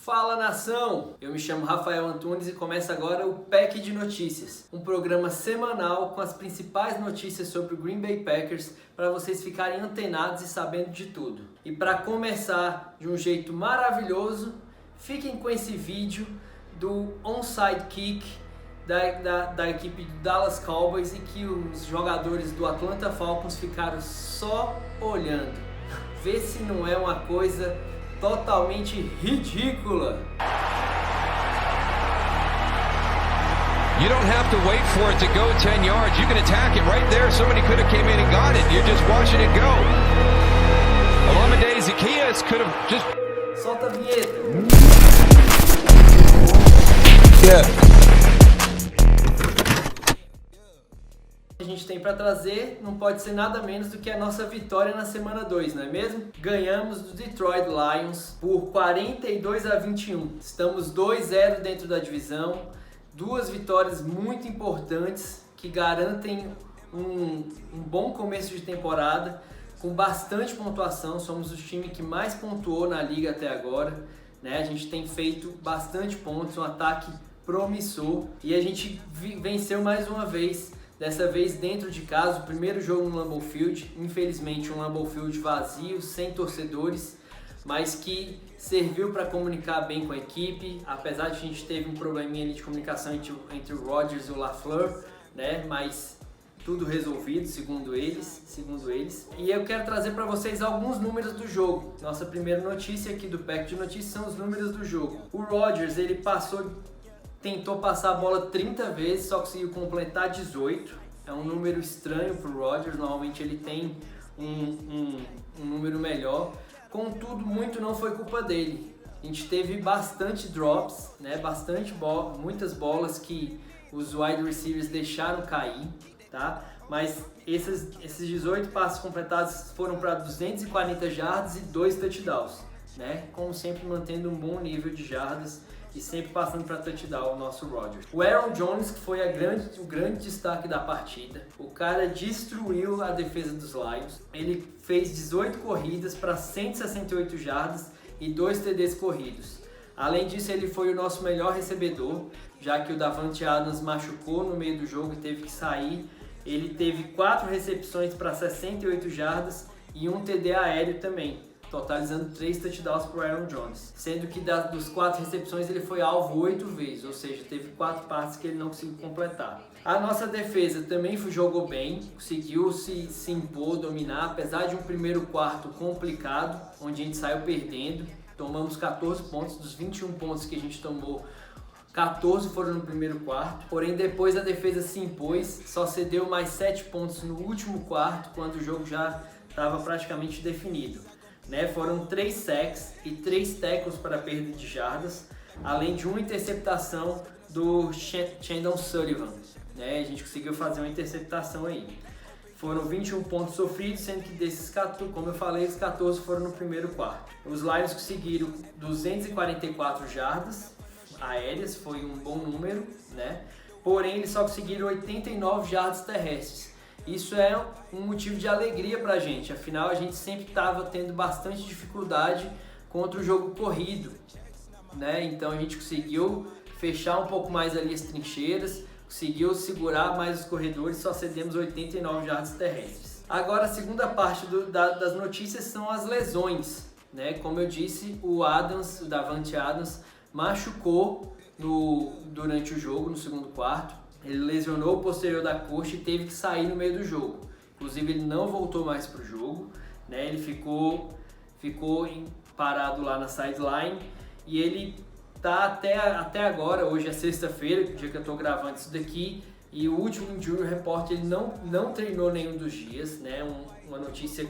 Fala nação! Eu me chamo Rafael Antunes e começa agora o Pack de Notícias, um programa semanal com as principais notícias sobre o Green Bay Packers para vocês ficarem antenados e sabendo de tudo. E para começar de um jeito maravilhoso, fiquem com esse vídeo do onside kick da equipe do Dallas Cowboys e que os jogadores do Atlanta Falcons ficaram só olhando. Vê se não é uma coisa totalmente ridícula. You don't have to wait for it to go 10 yards. You can attack it right there. Somebody could have came in and got it. You're just watching it go. Olamide Zaccheaus could have just... Solta a vinheta. Yeah. A gente tem para trazer não pode ser nada menos do que a nossa vitória na semana 2, não é mesmo? Ganhamos do Detroit Lions por 42-21. Estamos 2-0 dentro da divisão, duas vitórias muito importantes que garantem um bom começo de temporada, com bastante pontuação. Somos o time que mais pontuou na liga até agora, né? A gente tem feito bastante pontos, um ataque promissor e a gente venceu mais uma vez. Dessa vez dentro de casa, o primeiro jogo no Lambeau Field, infelizmente um Lambeau Field vazio, sem torcedores, mas que serviu para comunicar bem com a equipe, apesar de a gente teve um probleminha ali de comunicação entre o Rodgers e o LaFleur, né? Mas tudo resolvido, segundo eles. E eu quero trazer para vocês alguns números do jogo. Nossa primeira notícia aqui do Pack de Notícias são os números do jogo. O Rodgers, ele tentou passar a bola 30 vezes, só conseguiu completar 18. É um número estranho para o Rodgers, normalmente ele tem um número melhor. Contudo, muito não foi culpa dele. A gente teve bastante drops, né? Muitas bolas que os wide receivers deixaram cair, tá? Mas esses 18 passes completados foram para 240 jardas e 2 touchdowns, né? Como sempre, mantendo um bom nível de jardas e sempre passando para touchdown o nosso Rodgers. O Aaron Jones, que foi o grande destaque da partida, o cara destruiu a defesa dos Lions. Ele fez 18 corridas para 168 jardas e 2 TDs corridos. Além disso, ele foi o nosso melhor recebedor, já que o Davante Adams machucou no meio do jogo e teve que sair. Ele teve 4 recepções para 68 jardas e 1 TD aéreo também, totalizando 3 touchdowns para o Aaron Jones, sendo que dos 4 recepções ele foi alvo 8 vezes, ou seja, teve 4 passes que ele não conseguiu completar. A nossa defesa também jogou bem, conseguiu se impor, dominar, apesar de um primeiro quarto complicado, onde a gente saiu perdendo. Tomamos 14 pontos, dos 21 pontos que a gente tomou, 14 foram no primeiro quarto, porém depois a defesa se impôs, só cedeu mais 7 pontos no último quarto, quando o jogo já estava praticamente definido. Né, foram 3 sacks e 3 tackles para perda de jardas, além de uma interceptação do Chandon Sullivan. Né, a gente conseguiu fazer uma interceptação aí. Foram 21 pontos sofridos, sendo que desses 14, como eu falei, os 14 foram no primeiro quarto. Os Lions conseguiram 244 jardas aéreas, foi um bom número, né? Porém eles só conseguiram 89 jardas terrestres. Isso é um motivo de alegria pra gente, afinal a gente sempre estava tendo bastante dificuldade contra o jogo corrido, né? Então a gente conseguiu fechar um pouco mais ali as trincheiras, conseguiu segurar mais os corredores, só cedemos 89 jardas terrestres. Agora a segunda parte das notícias são as lesões, né? Como eu disse, o Davante Adams machucou durante o jogo, no segundo quarto. Ele lesionou o posterior da coxa e teve que sair no meio do jogo. Inclusive ele não voltou mais para o jogo, né? Ele ficou parado lá na sideline e ele tá até agora, hoje é sexta-feira, dia que eu estou gravando isso daqui, e o último injury report ele não treinou nenhum dos dias, né? Uma notícia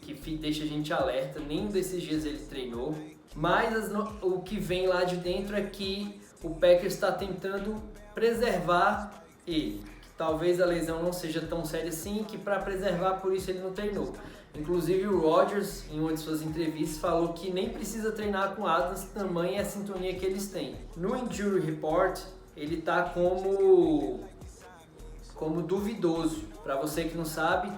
que deixa a gente alerta, nenhum desses dias ele treinou. Mas o que vem lá de dentro é que o Packers está tentando preservar ele. Talvez a lesão não seja tão séria assim, que para preservar, por isso ele não treinou. Inclusive o Rodgers, em uma de suas entrevistas, falou que nem precisa treinar com Adams, tamanha é a sintonia que eles têm. No Injury Report, ele está como duvidoso. Para você que não sabe,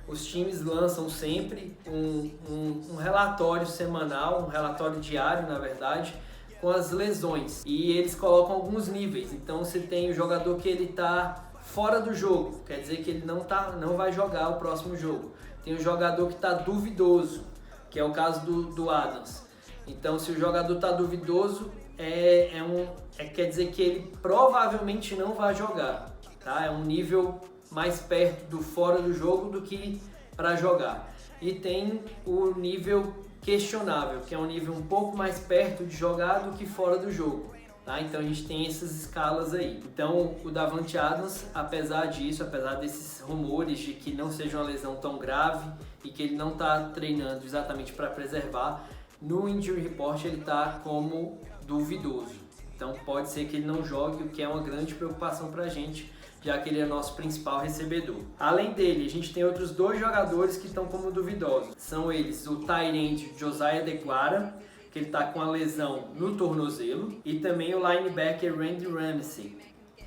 os times lançam sempre um relatório semanal, um relatório diário, na verdade, com as lesões. E eles colocam alguns níveis. Então você tem o jogador que ele está fora do jogo, quer dizer que ele não vai jogar o próximo jogo. Tem o jogador que está duvidoso, que é o caso do Adams. Então, se o jogador está duvidoso, quer dizer que ele provavelmente não vai jogar. Tá? É um nível mais perto do fora do jogo do que para jogar. E tem o nível questionável, que é um nível um pouco mais perto de jogar do que fora do jogo. Tá? Então a gente tem essas escalas aí. Então o Davante Adams, apesar desses rumores de que não seja uma lesão tão grave e que ele não está treinando exatamente para preservar, no Injury Report ele está como duvidoso. Então pode ser que ele não jogue, o que é uma grande preocupação para a gente, já que ele é nosso principal recebedor. Além dele, a gente tem outros 2 jogadores que estão como duvidosos. São eles o tight end Josiah DeGuara, que ele está com a lesão no tornozelo, e também o linebacker Randy Ramsey,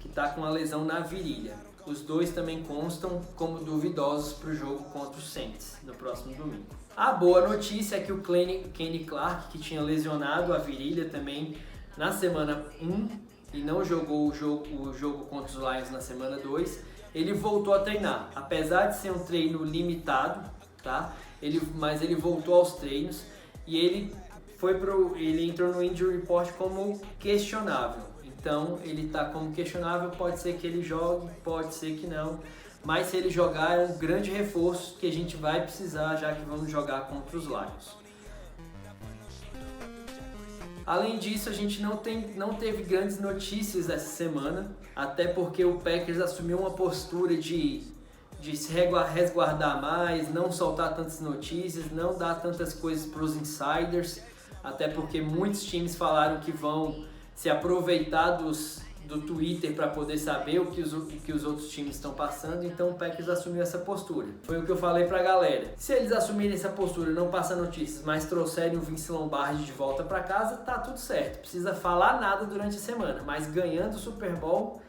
que está com a lesão na virilha. Os 2 também constam como duvidosos para o jogo contra o Saints no próximo domingo. A boa notícia é que o Kenny Clark, que tinha lesionado a virilha também na semana 1, e não jogou o jogo contra os Lions na semana 2, ele voltou a treinar. Apesar de ser um treino limitado, tá? Mas ele voltou aos treinos e ele entrou no Injury Report como questionável. Então ele está como questionável, pode ser que ele jogue, pode ser que não. Mas se ele jogar é um grande reforço que a gente vai precisar, já que vamos jogar contra os Lions. Além disso, a gente não teve grandes notícias essa semana, até porque o Packers assumiu uma postura de se resguardar mais, não soltar tantas notícias, não dar tantas coisas para os insiders, até porque muitos times falaram que vão se aproveitar do Twitter para poder saber o que os outros times estão passando, então o Packers assumiu essa postura. Foi o que eu falei pra galera. Se eles assumirem essa postura, não passar notícias, mas trouxerem o Vince Lombardi de volta para casa, tá tudo certo. Precisa falar nada durante a semana, mas ganhando o Super Bowl,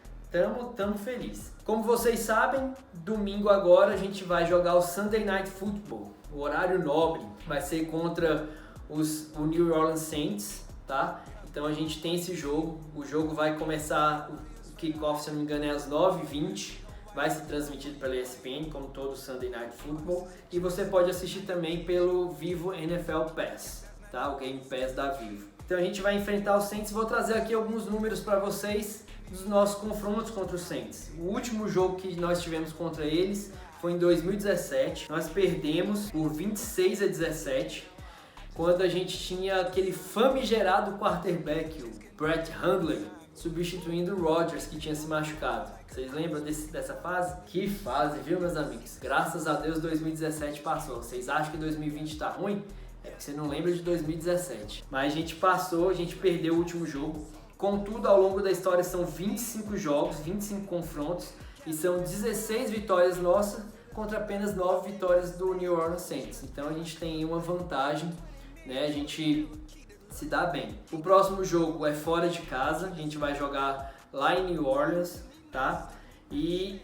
tamo feliz. Como vocês sabem, domingo agora a gente vai jogar o Sunday Night Football, o horário nobre, vai ser contra o New Orleans Saints, tá? Então a gente tem esse jogo, o jogo vai começar, o kickoff, se não me engano, é às 9h20, vai ser transmitido pela ESPN, como todo o Sunday Night Football, e você pode assistir também pelo Vivo NFL Pass, tá? O Game Pass da Vivo. Então a gente vai enfrentar os Saints, vou trazer aqui alguns números para vocês dos nossos confrontos contra os Saints. O último jogo que nós tivemos contra eles foi em 2017, nós perdemos por 26-17, quando a gente tinha aquele famigerado quarterback, o Brett Hundley, substituindo o Rodgers, que tinha se machucado. Vocês lembram dessa fase? Que fase, viu, meus amigos? Graças a Deus 2017 passou. Vocês acham que 2020 tá ruim? É porque você não lembra de 2017. Mas a gente passou, a gente perdeu o último jogo. Contudo, ao longo da história são 25 jogos, 25 confrontos, e são 16 vitórias nossas contra apenas 9 vitórias do New Orleans Saints. Então a gente tem uma vantagem, né? A gente se dá bem. O próximo jogo é fora de casa, a gente vai jogar lá em New Orleans, tá? E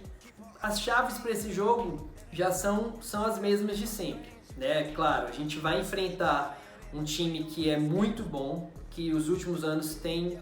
as chaves para esse jogo já são as mesmas de sempre, né? Claro, a gente vai enfrentar um time que é muito bom, que os últimos anos tem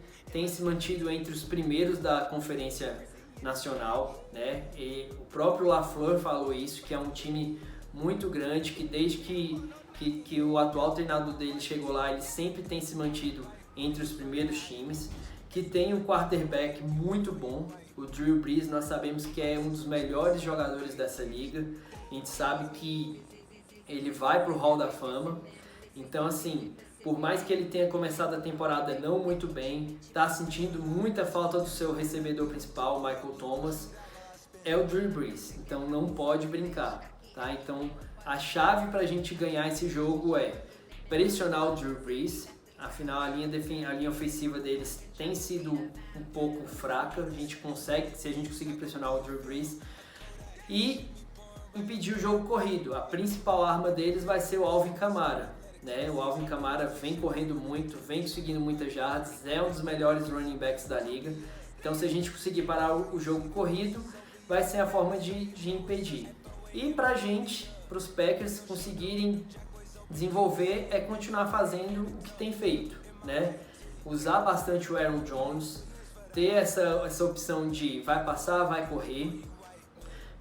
se mantido entre os primeiros da Conferência Nacional, né? E o próprio LaFleur falou isso, que é um time muito grande, que desde que o atual treinador dele chegou lá, ele sempre tem se mantido entre os primeiros times, que tem um quarterback muito bom, o Drew Brees, nós sabemos que é um dos melhores jogadores dessa liga, a gente sabe que ele vai pro Hall da Fama, então assim, por mais que ele tenha começado a temporada não muito bem, está sentindo muita falta do seu recebedor principal, Michael Thomas, é o Drew Brees, então não pode brincar, tá? Então a chave para a gente ganhar esse jogo é pressionar o Drew Brees, afinal a linha ofensiva deles tem sido um pouco fraca, se a gente conseguir pressionar o Drew Brees e impedir o jogo corrido. A principal arma deles vai ser o Alvin Kamara, né? O Alvin Kamara vem correndo muito, vem conseguindo muitas jardas, é um dos melhores running backs da liga, então se a gente conseguir parar o jogo corrido, vai ser a forma de impedir. E para os Packers conseguirem desenvolver é continuar fazendo o que tem feito, né? usar bastante o Aaron Jones, ter essa opção de vai passar, vai correr.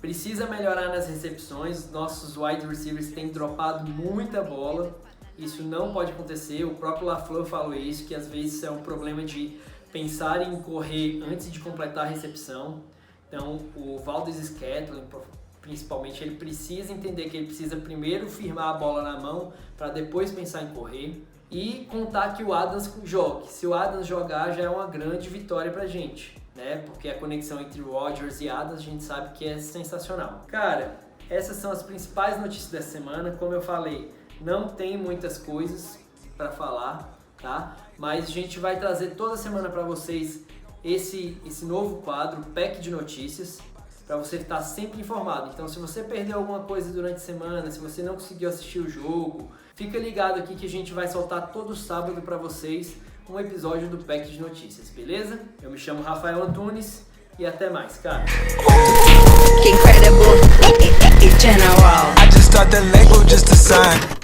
Precisa melhorar nas recepções, nossos wide receivers têm dropado muita bola, isso não pode acontecer, o próprio LaFleur falou isso, que às vezes é um problema de pensar em correr antes de completar a recepção. Então o Valdes-Scantling, principalmente, ele precisa entender que ele precisa primeiro firmar a bola na mão para depois pensar em correr e contar que o Adams jogue. Se o Adams jogar já é uma grande vitória pra gente, né? Porque a conexão entre Rodgers e Adams a gente sabe que é sensacional. Cara, essas são as principais notícias dessa semana. Como eu falei, não tem muitas coisas para falar, tá? Mas a gente vai trazer toda semana para vocês esse novo quadro, Pack de Notícias, para você estar sempre informado. Então, se você perdeu alguma coisa durante a semana, se você não conseguiu assistir o jogo, fica ligado aqui que a gente vai soltar todo sábado para vocês um episódio do Pack de Notícias, beleza? Eu me chamo Rafael Antunes e até mais, cara. Incredible, general. I just start the label just to sign.